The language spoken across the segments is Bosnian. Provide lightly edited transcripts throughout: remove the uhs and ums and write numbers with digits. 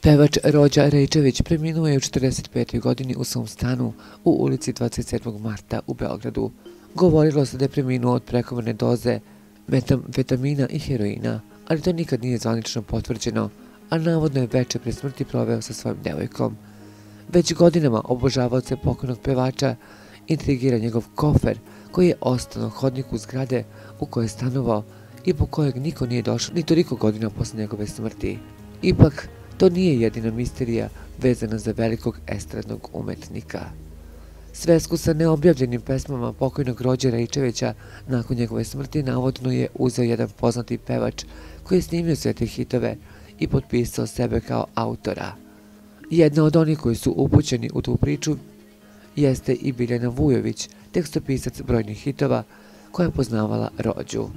Pevač Rođa Rejčević preminuo je u 45. godini u svom stanu u ulici 27. marta u Beogradu. Govorilo se da je preminuo od prekomerne doze metamfetamina i heroina, ali to nikad nije zvanično potvrđeno, a navodno je veče pre smrti proveo sa svojom devojkom. Već godinama obožavaoce pokojnog pevača intrigira njegov kofer koji je ostao na hodniku zgrade u kojoj je stanovao i po kojeg niko nije došao ni toliko godina posle njegove smrti. Ipak, to nije jedina misterija vezana za velikog estradnog umetnika. Svesku sa neobjavljenim pesmama pokojnog Rođe Rejčevića nakon njegove smrti navodno je uzeo jedan poznati pevač koji je snimio sve te hitove i potpisao sebe kao autora. Jedna od onih koji su upućeni u tu priču jeste i Biljana Vujović, tekstopisac brojnih hitova koja je poznavala Rođu.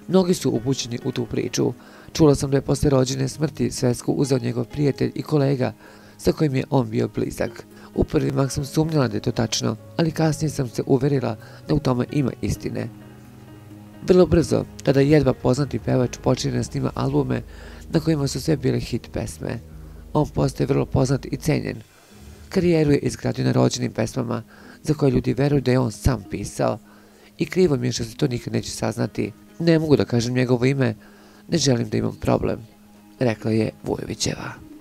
Mnogi su upućeni u tu priču. Čula sam da je posle Rođine smrti svesku uzeo njegov prijatelj i kolega sa kojim je on bio blizak. U prvi mah sam sumnjala da je to tačno, ali kasnije sam se uverila da u tome ima istine. Vrlo brzo, tada jedva poznati pevač počinje da snima albume na kojima su sve bile hit pesme. On postaje vrlo poznat i cenjen. Karijeru je izgradio na Rođinim pesmama za koje ljudi veruju da je on sam pisao. I krivo mi je što se to nikad neće saznati. Ne mogu da kažem njegovo ime, ne želim da imam problem, rekla je Vujovićeva.